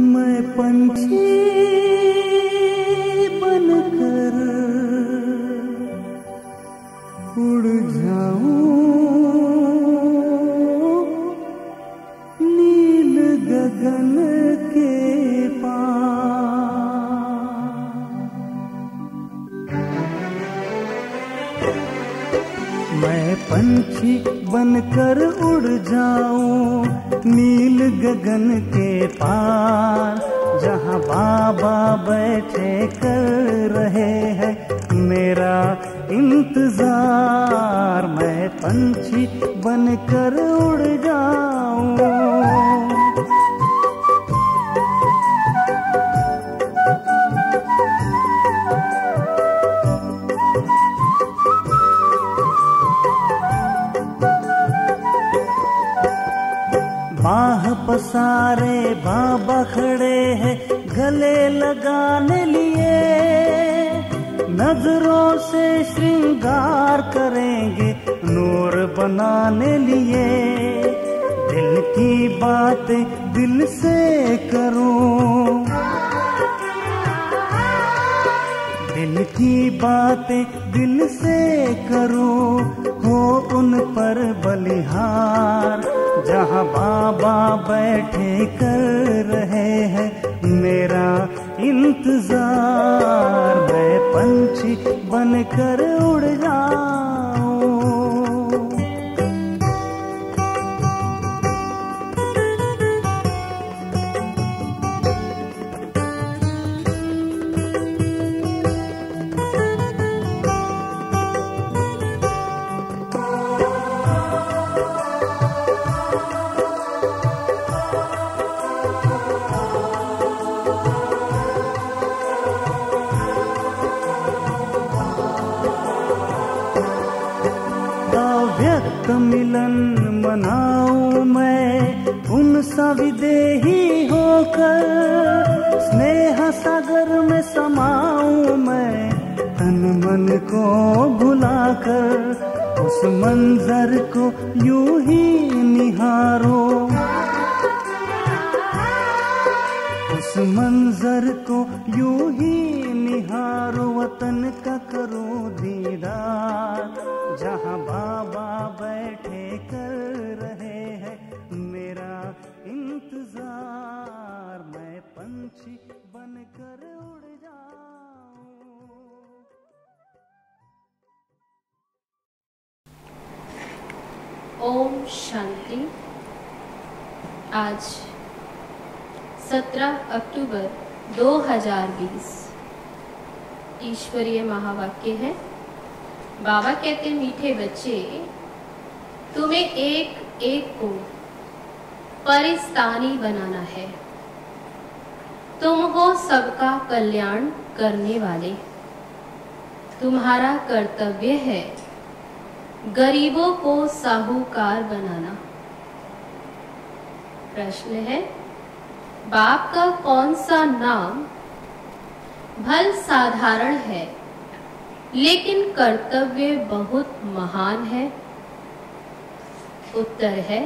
मैं पंछी बनकर उड़ जाऊं नील गगन के पार। मैं पंछी बनकर उड़ जाऊं नील गगन के पार, जहां बाबा बैठे कर रहे हैं मेरा इंतजार। मैं पंछी बनकर उड़ जाऊं। बाह पसारे बाबा खड़े हैं गले लगाने लिए, नजरों से श्रृंगार करेंगे नूर बनाने लिए। दिल की बातें दिल से करूं, दिल की बातें दिल से करूं, हो उन पर बलिहार, जहां बाबा बैठे कर रहे हैं मेरा इंतजार। मैं पंछी बनकर उड़ जाऊं। व्यक्त मिलन मनाऊं मैं उनसा विदेही होकर, स्नेह सागर में समाऊं मैं तन मन को भुलाकर। उस मंजर को यूं ही निहारो, उस मंजर को यूं ही निहारो, वतन का करो दीदार, जहां बाबा बैठे कर रहे हैं मेरा इंतजार। मैं पंछी बनकर उड़ जाऊं। ओम शांति। आज 17 अक्टूबर 2020 ईश्वरीय महावाक्य है। बाबा कहते, मीठे बच्चे, तुम्हें एक एक को परिस्तानी बनाना है। तुम हो सबका कल्याण करने वाले। तुम्हारा कर्तव्य है गरीबों को साहूकार बनाना। प्रश्न है, बाप का कौन सा नाम भल साधारण है लेकिन कर्तव्य बहुत महान है? उत्तर है,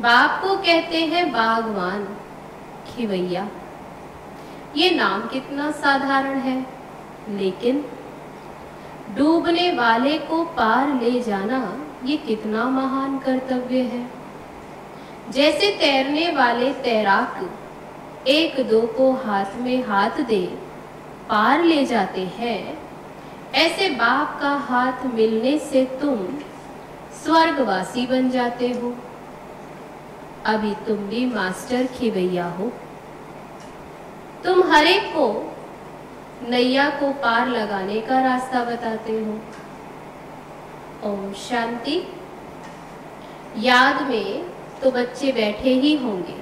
बाप को कहते हैं बागवान खिवैया। ये नाम कितना साधारण है, लेकिन डूबने वाले को पार ले जाना ये कितना महान कर्तव्य है। जैसे तैरने वाले तैराक एक दो को हाथ में हाथ दे पार ले जाते हैं, ऐसे बाप का हाथ मिलने से तुम स्वर्गवासी बन जाते हो। अभी तुम भी मास्टर खिवैया हो। तुम हर एक को नैया को पार लगाने का रास्ता बताते हो। ओम शांति। याद में तो बच्चे बैठे ही होंगे।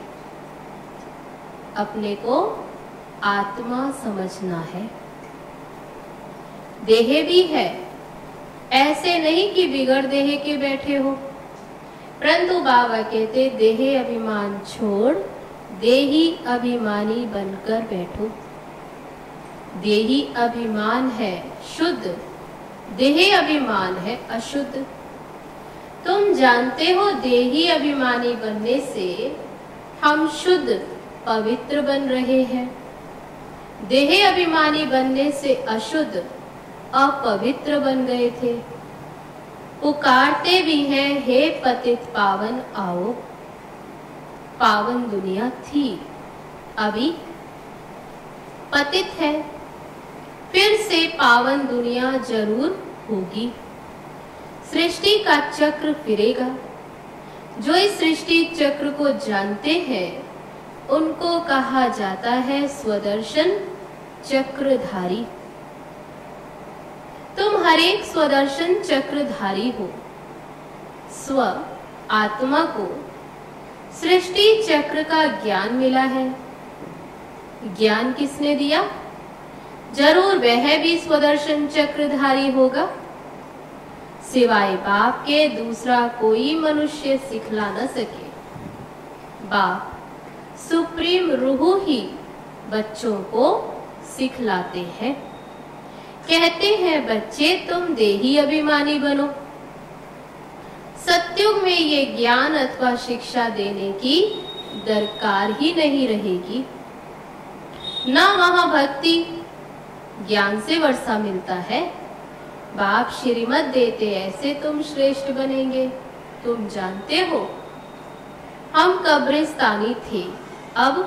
अपने को आत्मा समझना है। देह भी है, ऐसे नहीं कि बिगड़ देह के बैठे हो, परंतु बाबा कहते देह अभिमान छोड़ देही अभिमानी बनकर बैठो। देही अभिमान है शुद्ध, देह अभिमान है अशुद्ध। तुम जानते हो देही अभिमानी बनने से हम शुद्ध पवित्र बन रहे हैं। देह अभिमानी बनने से अशुद्ध, अपवित्र बन गए थे। पुकारते भी हैं, हे पतित पावन आओ। पावन दुनिया थी, अभी पतित है, फिर से पावन दुनिया जरूर होगी। सृष्टि का चक्र फिरेगा। जो इस सृष्टि चक्र को जानते हैं उनको कहा जाता है स्वदर्शन चक्रधारी। तुम हर एक स्वदर्शन चक्रधारी हो। स्व आत्मा को सृष्टि चक्र का ज्ञान मिला है। ज्ञान किसने दिया? जरूर वह भी स्वदर्शन चक्रधारी होगा। सिवाय बाप के दूसरा कोई मनुष्य सिखला न सके। बाप सुप्रीम रूह ही बच्चों को सिखलाते हैं। कहते हैं बच्चे तुम देही अभिमानी बनो। सत्युग में ये ज्ञान अथवा शिक्षा देने की दरकार ही नहीं रहेगी। ना वहां भक्ति ज्ञान से वर्षा मिलता है। बाप श्रीमत देते ऐसे तुम श्रेष्ठ बनेंगे। तुम जानते हो हम कब्रिस्तानी थे, अब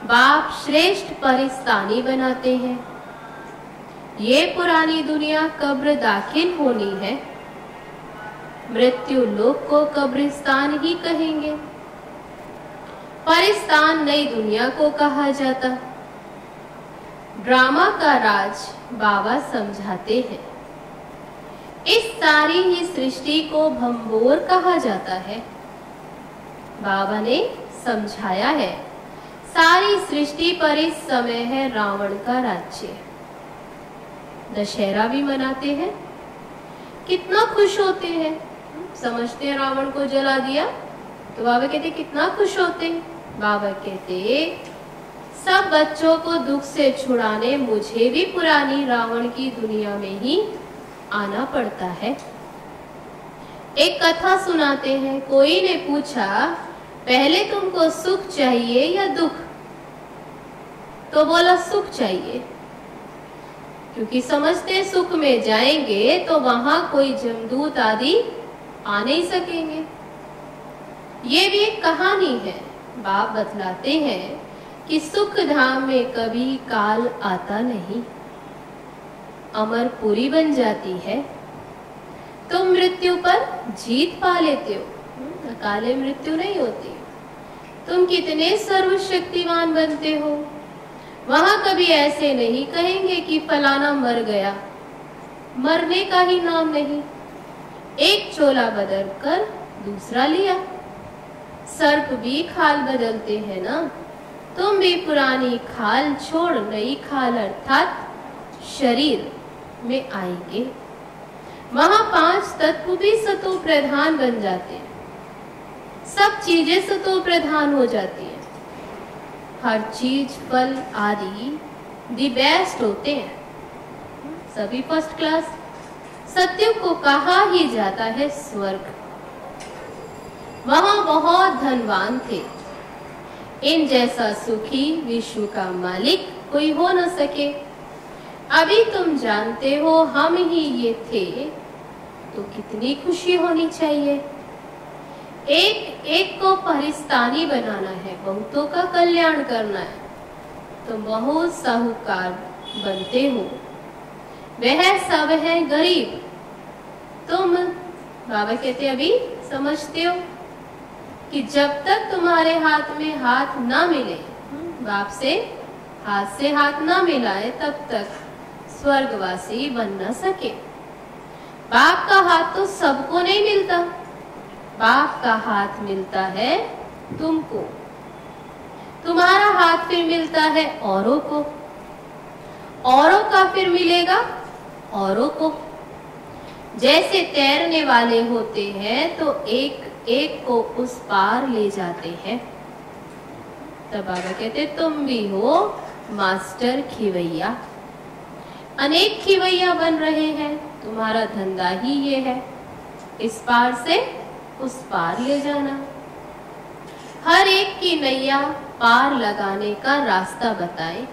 बाप श्रेष्ठ परिस्तानी बनाते हैं। ये पुरानी दुनिया कब्र दाखिल होनी है। मृत्यु लोक को कब्रिस्तान ही कहेंगे। परिस्तान नई दुनिया को कहा जाता। ड्रामा का राज बाबा समझाते हैं। इस सारी ही सृष्टि को भंबोर कहा जाता है। बाबा ने समझाया है सारी सृष्टि पर इस समय है रावण का राज्य। दशहरा भी मनाते हैं, कितना खुश होते हैं। समझते हैं रावण को जला दिया तो बाबा कहते कितना खुश होते हैं। बाबा कहते सब बच्चों को दुख से छुड़ाने मुझे भी पुरानी रावण की दुनिया में ही आना पड़ता है। एक कथा सुनाते हैं। कोई ने पूछा पहले तुमको सुख चाहिए या दुख? तो बोला सुख चाहिए, क्योंकि समझते सुख में जाएंगे तो वहां कोई जमदूत आदि आ नहीं सकेंगे। ये भी एक कहानी है। बाप बतलाते हैं कि सुख धाम में कभी काल आता नहीं, अमरपुरी बन जाती है। तुम मृत्यु पर जीत पा लेते हो, अकाले मृत्यु नहीं होती। तुम कितने सर्वशक्तिमान बनते हो। वहां कभी ऐसे नहीं कहेंगे कि फलाना मर गया, मरने का ही नाम नहीं। एक चोला बदल कर दूसरा लिया। सर्प भी खाल बदलते हैं ना। तुम भी पुरानी खाल छोड़ नई खाल अर्थात शरीर में आएंगे। वहां 5 तत्व भी सतो प्रधान बन जाते हैं। सब चीजें सतो प्रधान हो जाती हैं। हर चीज फल आदि दी बेस्ट होते हैं, सभी फर्स्ट क्लास। सत्युग को कहा ही जाता है स्वर्ग। वहां बहुत धनवान थे। इन जैसा सुखी विश्व का मालिक कोई हो न सके। अभी तुम जानते हो हम ही ये थे, तो कितनी खुशी होनी चाहिए। एक एक को परिस्तानी बनाना है, बहुतों का कल्याण करना है। तुम बहुत साहूकार बनते हो, वह सब है गरीब। तुम बाबा कहते अभी समझते हो कि जब तक तुम्हारे हाथ में हाथ ना मिले, बाप से हाथ ना मिलाए, तब तक स्वर्गवासी बन न सके। बाप का हाथ तो सबको नहीं मिलता। बाप का हाथ मिलता है तुमको, तुम्हारा हाथ फिर मिलता है औरों को, औरों का फिर मिलेगा औरों को। जैसे तैरने वाले होते हैं तो एक एक को उस पार ले जाते हैं। तब बाबा कहते तुम भी हो मास्टर खिवैया। अनेक खिवैया बन रहे हैं। तुम्हारा धंधा ही ये है, इस पार से उस पार ले जाना। हर एक की नैया पार लगाने का रास्ता बताए।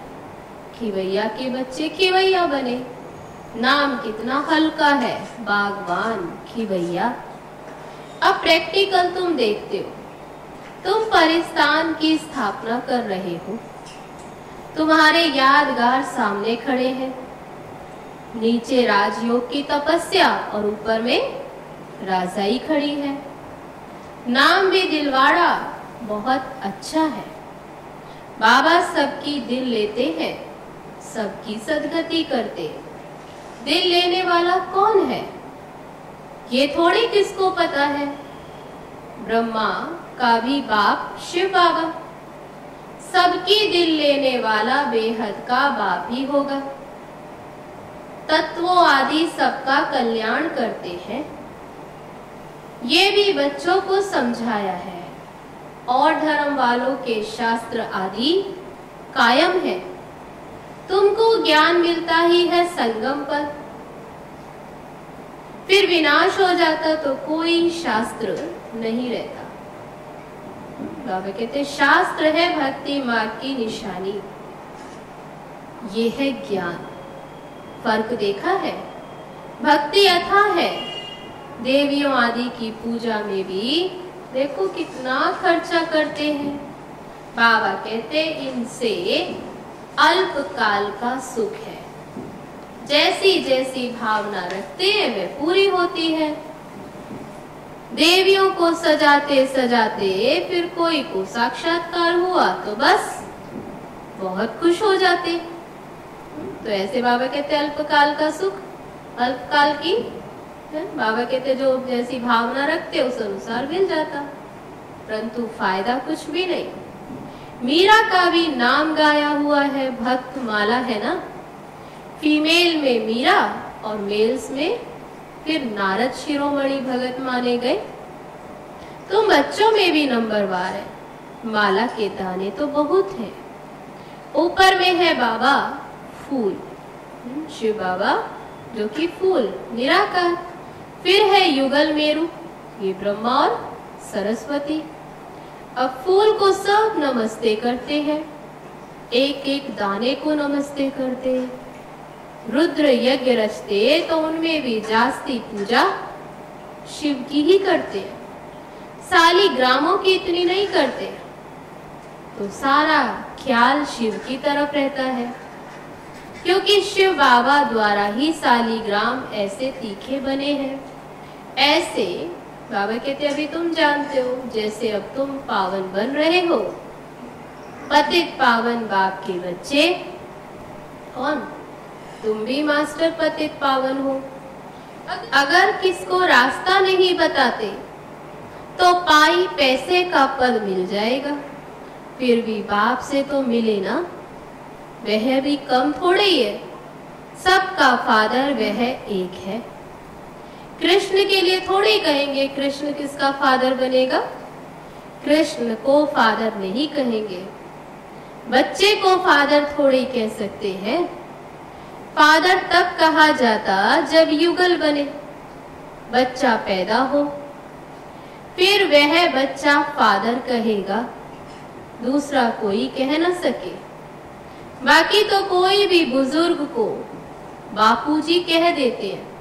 खिवैया के बच्चे खिवैया बने। नाम कितना हल्का है, बागवान खिवैया। अब प्रैक्टिकल तुम देखते हो। तुम परिस्थान की स्थापना कर रहे हो। तुम्हारे यादगार सामने खड़े हैं। नीचे राजयोग की तपस्या और ऊपर में राजाई खड़ी है। नाम भी दिलवाड़ा बहुत अच्छा है। बाबा सबकी दिल लेते हैं, सबकी सदगति करते। दिल लेने वाला कौन है ये थोड़ी किसको पता है। ब्रह्मा का भी बाप शिव बाबा, सबकी दिल लेने वाला बेहद का बाप ही होगा। तत्वों आदि सबका कल्याण करते हैं। ये भी बच्चों को समझाया है। और धर्म वालों के शास्त्र आदि कायम है। तुमको ज्ञान मिलता ही है संगम पर। फिर विनाश हो जाता तो कोई शास्त्र नहीं रहता। बाबा कहते शास्त्र है भक्ति मार्ग की निशानी। ये है ज्ञान। फर्क देखा है। भक्ति अथाह है। देवियों आदि की पूजा में भी देखो कितना खर्चा करते हैं। बाबा कहते इनसे अल्प काल का सुख है। जैसी जैसी भावना रखते हैं वे पूरी होती है। देवियों को सजाते सजाते फिर कोई को साक्षात्कार हुआ तो बस बहुत खुश हो जाते। तो ऐसे बाबा कहते अल्पकाल का सुख, अल्पकाल की बाबा कहते जो जैसी भावना रखते उस अनुसार मिल जाता, परंतु फायदा कुछ भी नहीं। मीरा का भी नाम गाया हुआ है, भक्त माला है ना। फीमेल में मीरा और मेल्स में फिर नारद शिरोमणि भगत माने गए। तुम बच्चों में भी नंबरवार है। माला के दाने तो बहुत हैं। ऊपर में है बाबा फूल, शिव बाबा जो कि फूल निराकार। फिर है युगल मेरु, ये ब्रह्मा और सरस्वती। अब फूल को सब नमस्ते करते हैं, एक एक दाने को नमस्ते करते हैं। रुद्र यज्ञ रचते तो उनमें भी जास्ती पूजा शिव की ही करते हैं। सालिग्रामों की इतनी नहीं करते, तो सारा ख्याल शिव की तरफ रहता है, क्योंकि शिव बाबा द्वारा ही सालिग्राम ऐसे तीखे बने हैं। ऐसे बाबा कहते अभी तुम जानते हो, जैसे अब तुम पावन बन रहे हो, पतित पावन बाप के बच्चे। कौन? तुम भी मास्टर पतित पावन हो। अगर किसको रास्ता नहीं बताते तो पाई पैसे का पद मिल जाएगा, फिर भी बाप से तो मिले ना। वह भी कम थोड़े ही है, सबका फादर वह एक है। कृष्ण के लिए थोड़े कहेंगे कृष्ण किसका फादर बनेगा। कृष्ण को फादर नहीं कहेंगे। बच्चे को फादर थोड़े कह सकते हैं। फादर तब कहा जाता जब युगल बने, बच्चा पैदा हो, फिर वह बच्चा फादर कहेगा, दूसरा कोई कह न सके। बाकी तो कोई भी बुजुर्ग को बापूजी कह देते हैं।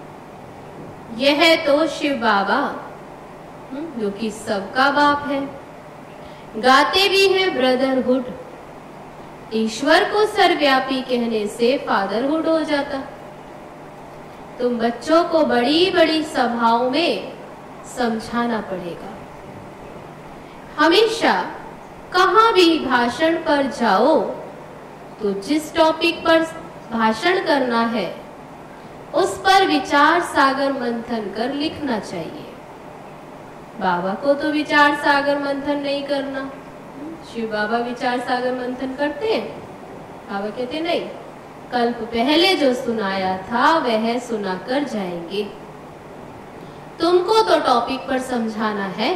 यह तो शिव बाबा जो कि सबका बाप है, गाते भी हैं ब्रदरहुड। ईश्वर को सर्वव्यापी कहने से फादरहुड हो जाता। तुम बच्चों को बड़ी बड़ी सभाओं में समझाना पड़ेगा। हमेशा कहाँ भी भाषण पर जाओ तो जिस टॉपिक पर भाषण करना है उस पर विचार सागर मंथन कर लिखना चाहिए। बाबा को तो विचार सागर मंथन नहीं करना। शिव बाबा विचार सागर मंथन करते हैं? बाबा कहते नहीं, कल्प पहले जो सुनाया था वह सुनाकर जाएंगे। तुमको तो टॉपिक पर समझाना है,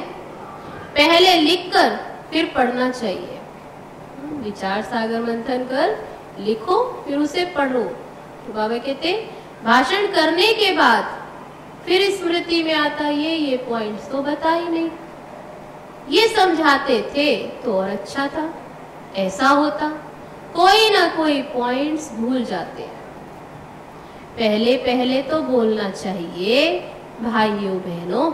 पहले लिखकर फिर पढ़ना चाहिए। विचार सागर मंथन कर लिखो फिर उसे पढ़ो। तो बाबा कहते भाषण करने के बाद फिर स्मृति में आता ये पॉइंट्स तो बता ही नहीं। ये समझाते थे तो और अच्छा था। ऐसा होता, कोई ना कोई पॉइंट्स भूल जाते हैं। पहले पहले तो बोलना चाहिए, भाइयों बहनों,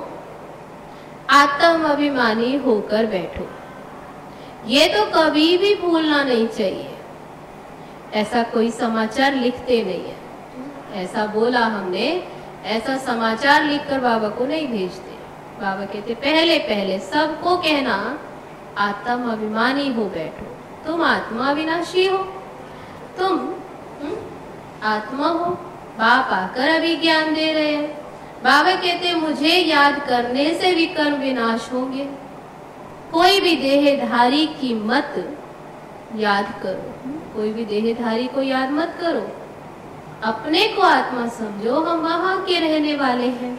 आत्म अभिमानी होकर बैठो। ये तो कभी भी भूलना नहीं चाहिए। ऐसा कोई समाचार लिखते नहीं है। ऐसा बोला हमने, ऐसा समाचार लिखकर बाबा को नहीं भेजते। बाबा कहते पहले पहले सबको कहना, आत्म अभिमानी हो बैठो। तुम आत्मा विनाशी हो, तुम आत्मा हो। बाप आकर अभी ज्ञान दे रहे हैं। बाबा कहते मुझे याद करने से विकर्म विनाश होंगे। कोई भी देहधारी की मत याद करो, कोई भी देहधारी को याद मत करो। अपने को आत्मा समझो, हम वहां के रहने वाले हैं।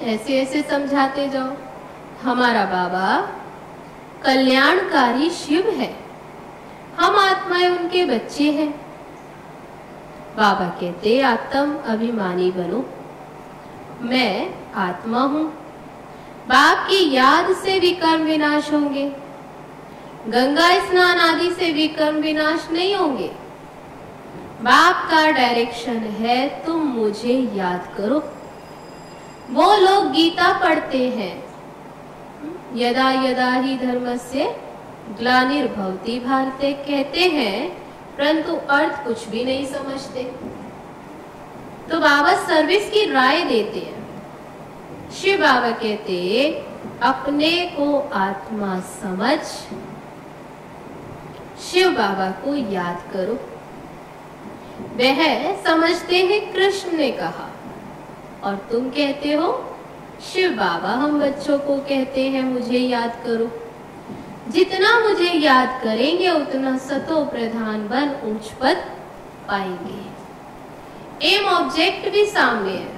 ऐसे ऐसे समझाते जाओ। हमारा बाबा कल्याणकारी शिव है, हम आत्माएं उनके बच्चे हैं। बाबा कहते आत्म अभिमानी बनो। मैं आत्मा हूं। बाप की याद से विकर्म विनाश होंगे। गंगा स्नान आदि से विकर्म विनाश नहीं होंगे। बाप का डायरेक्शन है, तुम मुझे याद करो। वो लोग गीता पढ़ते हैं, यदा यदा ही धर्मस्य ग्लानिर्भवति भारते कहते हैं, परंतु अर्थ कुछ भी नहीं समझते। तो बाबा सर्विस की राय देते हैं। शिव बाबा कहते अपने को आत्मा समझ, शिव बाबा को याद करो। वह समझते हैं कृष्ण ने कहा, और तुम कहते हो शिव बाबा हम बच्चों को कहते हैं मुझे याद करो। जितना मुझे याद करेंगे उतना सतो प्रधान बन ऊंच पद पाएंगे। एम ऑब्जेक्ट भी सामने है,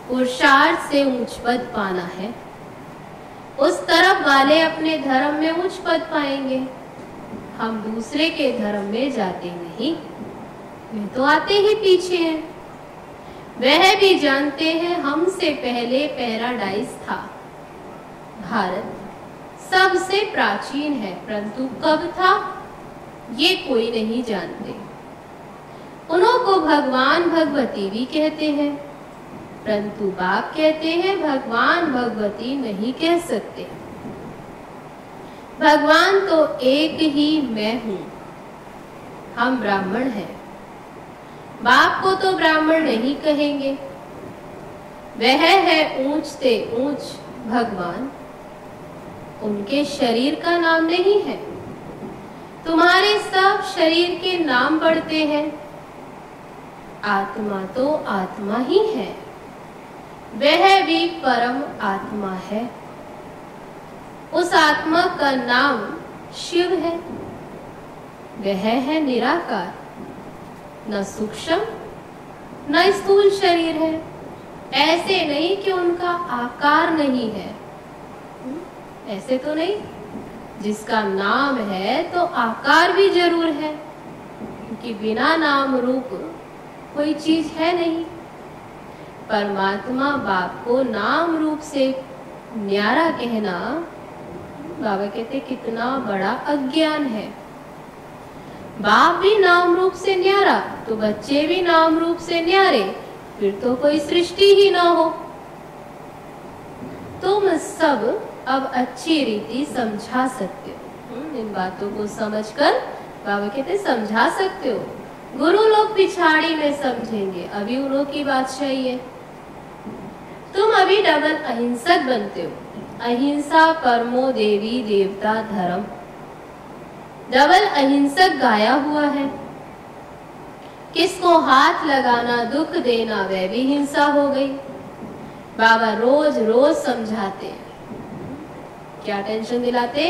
पुरुषार्थ से ऊंच पद पाना है। उस तरफ वाले अपने धर्म में ऊंच पद पाएंगे, हम दूसरे के धर्म में जाते नहीं, वे तो आते ही पीछे हैं। वह भी जानते हैं हमसे पहले पैराडाइज था। भारत सबसे प्राचीन है, परंतु कब था ये कोई नहीं जानते। उन्हों को भगवान भगवती भी कहते हैं, परंतु बाप कहते हैं भगवान भगवती नहीं कह सकते। भगवान तो एक ही मैं हूं। हम ब्राह्मण हैं, बाप को तो ब्राह्मण नहीं कहेंगे। वह है ऊंच से ऊंच भगवान, उनके शरीर का नाम नहीं है। तुम्हारे सब शरीर के नाम पढ़ते हैं, आत्मा तो आत्मा ही है। वह भी परम आत्मा है। उस आत्मा का नाम शिव है। वह है निराकार, न सूक्ष्म न स्थूल शरीर है। ऐसे नहीं कि उनका आकार नहीं है, ऐसे तो नहीं। जिसका नाम है तो आकार भी जरूर है, क्योंकि बिना नाम रूप कोई चीज है नहीं। परमात्मा बाप को नाम रूप से न्यारा कहना, बाबा कहते कितना बड़ा अज्ञान है। बाप भी नाम रूप से न्यारा तो बच्चे भी नाम रूप से न्यारे, फिर तो कोई सृष्टि ही ना हो। तुम सब अब अच्छी रीति समझा सकते हो। इन बातों को समझकर बाबा कहते समझा सकते हो। गुरु लोग पिछाड़ी में समझेंगे, अभी उन्हों की बात सही है। तुम अभी डबल अहिंसक बनते हो। अहिंसा परमो देवी देवता धर्म, डबल अहिंसक गाया हुआ है। किसको हाथ लगाना दुख देना वह भी हिंसा हो गई। बाबा रोज रोज समझाते हैं, क्या टेंशन दिलाते?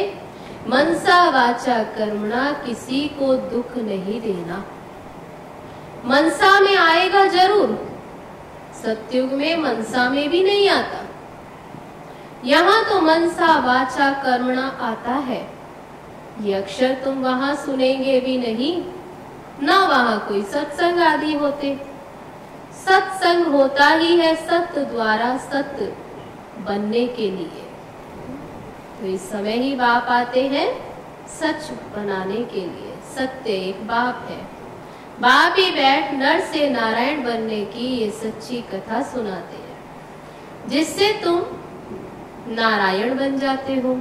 मनसा वाचा कर्मणा, किसी को दुख नहीं देना। मनसा में आएगा जरूर, सतयुग में मनसा में भी नहीं आता। यहाँ तो मनसा वाचा कर्मणा आता है। ये अक्षर तुम वहां सुनेंगे भी नहीं, ना वहां कोई सत्संग आदि होते। सत्संग होता ही है सत्य द्वारा सत्य बनने के लिए। तो इस समय ही बाप आते हैं सच बनाने के लिए सत्य एक बाप है। बाप ही बैठ नर से नारायण बनने की ये सच्ची कथा सुनाते हैं, जिससे तुम नारायण बन जाते हो।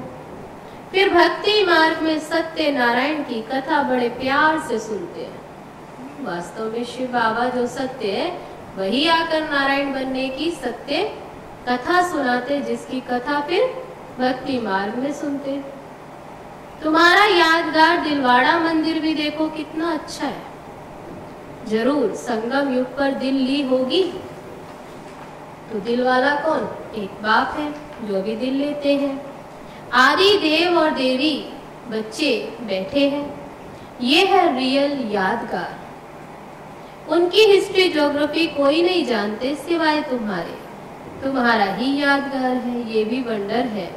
फिर भक्ति मार्ग में सत्य नारायण की कथा बड़े प्यार से सुनते हैं। वास्तव में शिव बाबा जो सत्य है वही आकर नारायण बनने की सत्य कथा सुनाते, जिसकी कथा फिर भक्ति मार्ग में सुनते। तुम्हारा यादगार दिलवाड़ा मंदिर भी देखो कितना अच्छा है। जरूर संगम युग पर दिल ली होगी, तो दिल वाला कौन? एक बाप है जो भी दिल लेते हैं। आदि देव और देवी बच्चे बैठे हैं। ये है रियल यादगार। उनकी हिस्ट्री ज्योग्राफी कोई नहीं जानते सिवाय तुम्हारे। तुम्हारा ही यादगार है, ये भी वंडर है।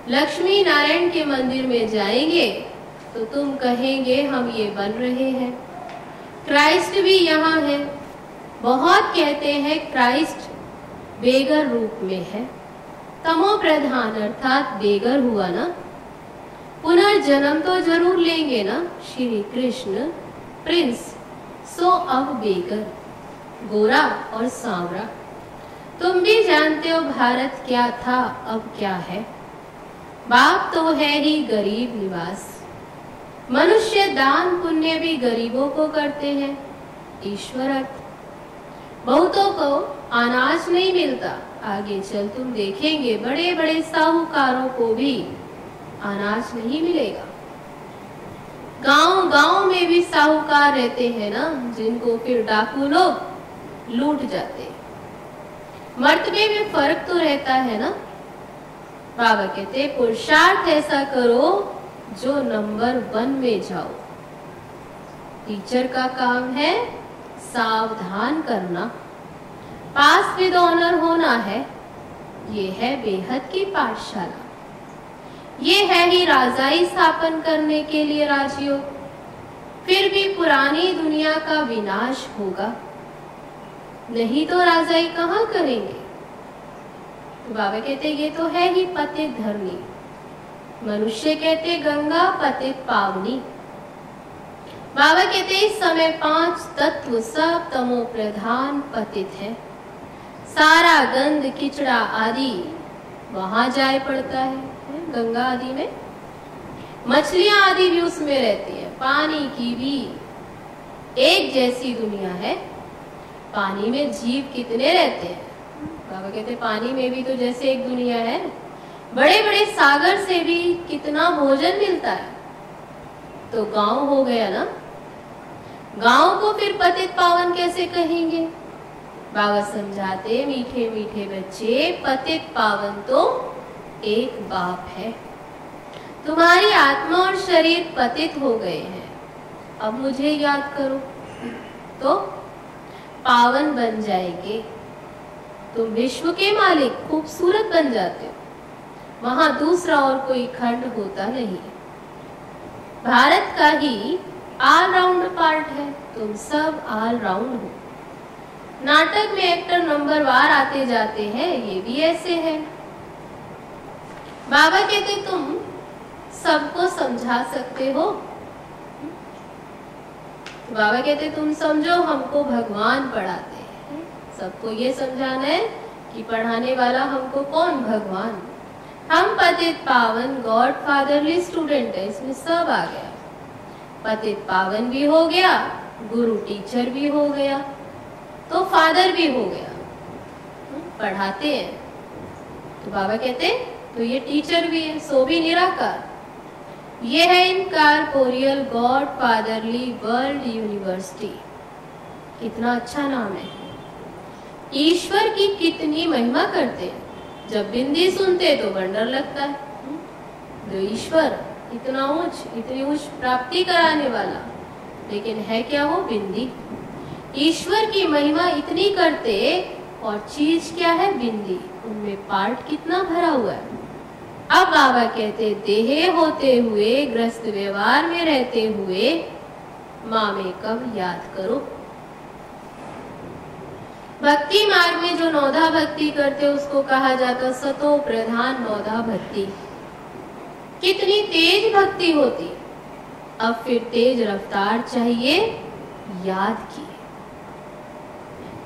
लक्ष्मी नारायण के मंदिर में जाएंगे तो तुम कहेंगे हम ये बन रहे हैं। क्राइस्ट भी यहाँ है। बहुत कहते हैं क्राइस्ट बेगर रूप में है। तमो प्रधान अर्थात बेगर हुआ ना। पुनर्जन्म तो जरूर लेंगे ना श्री कृष्ण प्रिंस। सो अब बेगर, गोरा और सांवरा। तुम भी जानते हो भारत क्या था अब क्या है। बाप तो है ही गरीब निवास। मनुष्य दान पुण्य भी गरीबों को करते हैं। ईश्वर अर्थ। बहुतों को अनाज नहीं मिलता। आगे चल तुम देखेंगे बड़े बड़े साहूकारों को भी अनाज नहीं मिलेगा। गांव गांव में भी साहूकार रहते हैं ना, जिनको फिर डाकू लोग लूट जाते। मर्तबे में फर्क तो रहता है ना। बाबा कहते पुरुषार्थ ऐसा करो जो नंबर 1 में जाओ। टीचर का काम है सावधान करना। पास विद ऑनर होना है। ये है बेहद की पाठशाला। ये है ही राजाई स्थापन करने के लिए राजयोग। फिर भी पुरानी दुनिया का विनाश होगा, नहीं तो राजाई कहाँ करेंगे। तो बाबा कहते ये तो है ही पतित धरनी। मनुष्य कहते गंगा पतित पावनी। बाबा कहते इस समय 5 तत्व सब तमो प्रधान पतित है। सारा गंध किचड़ा आदि वहां जाए पड़ता है। गंगा आदि में मछलियां आदि भी उसमें रहती है। पानी की भी एक जैसी दुनिया है। पानी में जीव कितने रहते हैं। बाबा कहते पानी में भी तो जैसे एक दुनिया है। बड़े बड़े सागर से भी कितना भोजन मिलता है। तो गांव हो गया ना। गांव को फिर पतित पावन कैसे कहेंगे। बाबा समझाते मीठे मीठे बच्चे पतित पावन तो एक बाप है। तुम्हारी आत्मा और शरीर पतित हो गए हैं। अब मुझे याद करो तो पावन बन जाएंगे। तुम विश्व के मालिक खूबसूरत बन जाते हो। वहां दूसरा और कोई खंड होता नहीं। भारत का ही ऑलराउंड पार्ट है। तुम सब ऑलराउंड हो। नाटक में एक्टर नंबर वार आते जाते हैं, ये भी ऐसे है। बाबा कहते तुम सबको समझा सकते हो। बाबा कहते तुम समझो हमको भगवान पढ़ाते हैं। सबको ये समझाना है कि पढ़ाने वाला हमको कौन? भगवान। हम पतित पावन गॉड फादरली स्टूडेंट है। इसमें सब आ गया। पतित पावन भी हो गया, गुरु टीचर भी हो गया, तो फादर भी हो गया। पढ़ाते हैं तो बाबा कहते तो ये टीचर भी है, सो भी निराकार। ये है incorporeal God fatherly world university. कितना अच्छा नाम है। ईश्वर की कितनी महिमा करते हैं। जब बिंदी सुनते तो वंडर लगता है। जो ईश्वर इतना ऊंच, इतनी ऊंच प्राप्ति कराने वाला, लेकिन है क्या वो? बिंदी। ईश्वर की महिमा इतनी करते और चीज क्या है? बिंदी। उनमें पार्ट कितना भरा हुआ है। अब बाबा कहते देह होते हुए, ग्रस्त व्यवहार में रहते हुए माँ में कब याद करो। भक्ति मार्ग में जो नौधा भक्ति करते उसको कहा जाता सतो प्रधान नौधा भक्ति। कितनी तेज भक्ति होती। अब फिर तेज रफ्तार चाहिए याद की।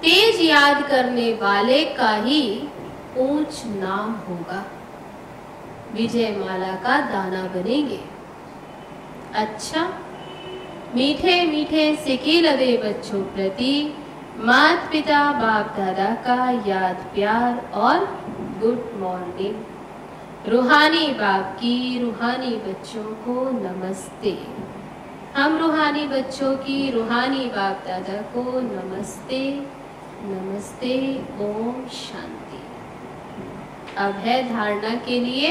तेज याद करने वाले का ही ऊंच नाम होगा, विजय माला का दाना बनेंगे। अच्छा, मीठे मीठे सिके लदे बच्चों प्रति माता पिता बाप दादा का याद प्यार और गुड मॉर्निंग। रूहानी बाप की रूहानी बच्चों को नमस्ते। हम रूहानी बच्चों की रूहानी बाप दादा को नमस्ते नमस्ते। ओम शांति। अब है धारणा के लिए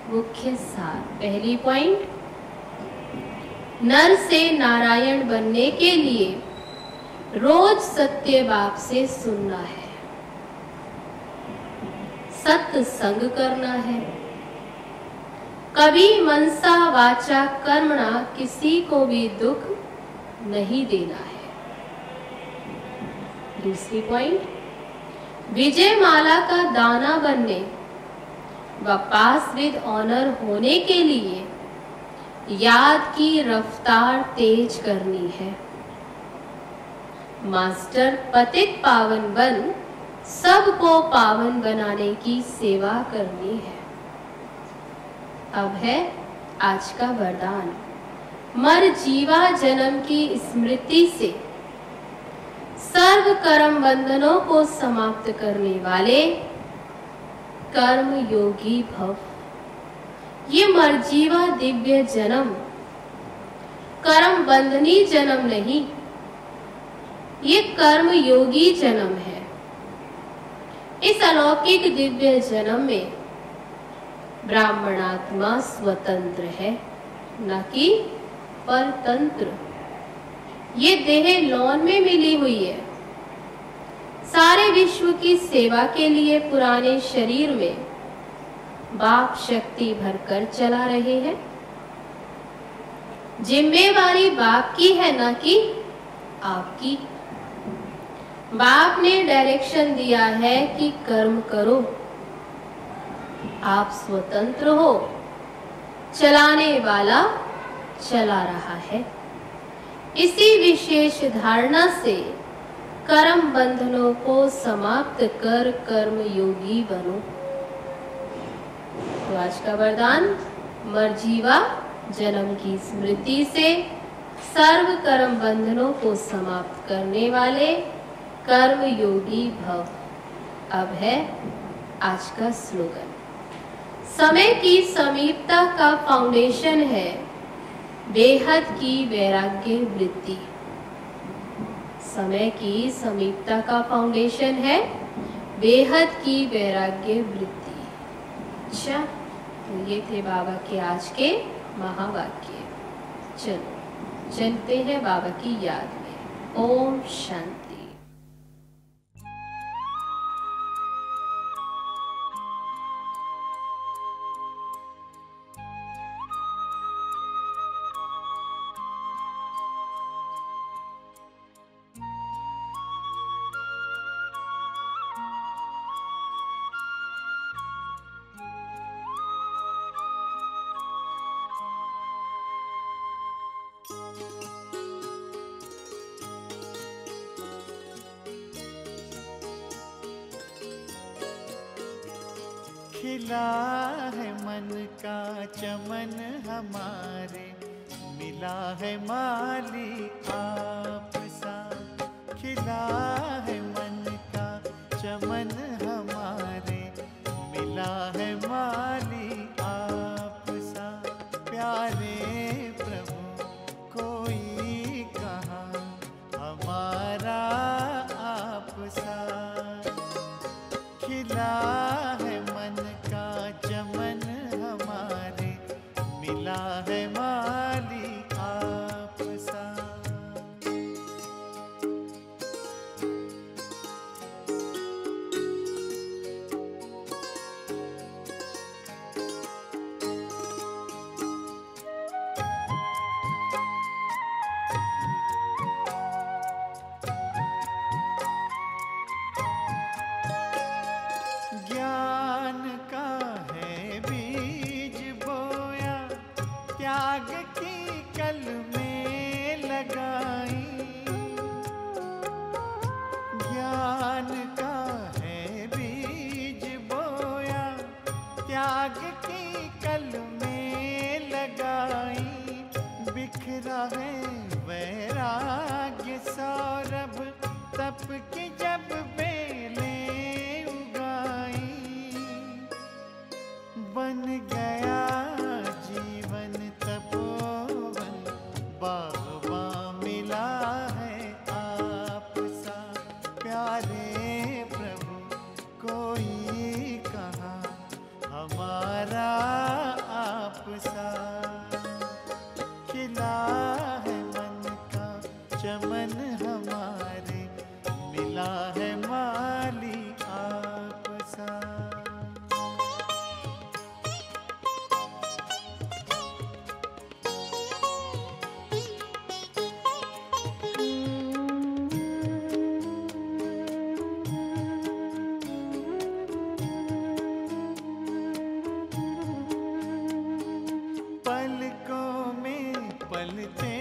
मुख्य सार। पहली पॉइंट, नर से नारायण बनने के लिए रोज सत्य बाप से सुनना है, सत्संग करना है, कभी मनसा वाचा कर्मणा किसी को भी दुख नहीं देना है। दूसरी पॉइंट, विजय माला का दाना बनने व पास विद ऑनर होने के लिए याद की रफ्तार तेज करनी है। मास्टर पतित पावन बन सबको पावन बनाने की सेवा करनी है। अब है आज का वरदान। मर जीवा जन्म की स्मृति से सर्व कर्म बंधनों को समाप्त करने वाले कर्म योगी भव। ये मरजीवा दिव्य जन्म कर्म बंधनी जन्म नहीं, ये कर्म योगी जन्म है। इस अलौकिक दिव्य जन्म में ब्राह्मणात्मा स्वतंत्र है, न कि परतंत्र। ये देह लौन में मिली हुई है। सारे विश्व की सेवा के लिए पुराने शरीर में बाप शक्ति भरकर चला रहे हैं। जिम्मेवारी बाप की है, ना कि आपकी। बाप ने डायरेक्शन दिया है कि कर्म करो। आप स्वतंत्र हो, चलाने वाला चला रहा है। इसी विशेष धारणा से कर्म बंधनों को समाप्त कर कर्म योगी बनो। तो आज का वरदान, मरजीवा जन्म की स्मृति से सर्व कर्म बंधनों को समाप्त करने वाले कर्म योगी भव। अब है आज का स्लोगन। समय की समीपता का फाउंडेशन है बेहद की वैराग्य वृत्ति। समय की समीपता का फाउंडेशन है बेहद की वैराग्य वृत्ति। अच्छा, तो ये थे बाबा के आज के महावाक्य। चलो चलते हैं बाबा की याद में। ओम शांति। खिला है मन का चमन हमारे, मिला है मालिक आप सा। खिला है मन का चमन हमारे, मिला है मालिक आप सा। प्यारे प्रभु कोई कहाँ हमारा आप सा। खिला है मन का चमन हमारे, मिला है मालिक आप सा। ज्ञान का है बीज बोया, त्याग की कल त्याग की कल में लगाई, बिखरा है वैराग्य सौरभ, तप की जब बेलें उगाई। बन गया जीवन तपोवन, बागबां मिला है आप सा। प्यारे प्रभु कोई कहाँ हमारा आप सा। खिला है मन का चमन हमारे, मिला है माली आप सा। पलकों में पलते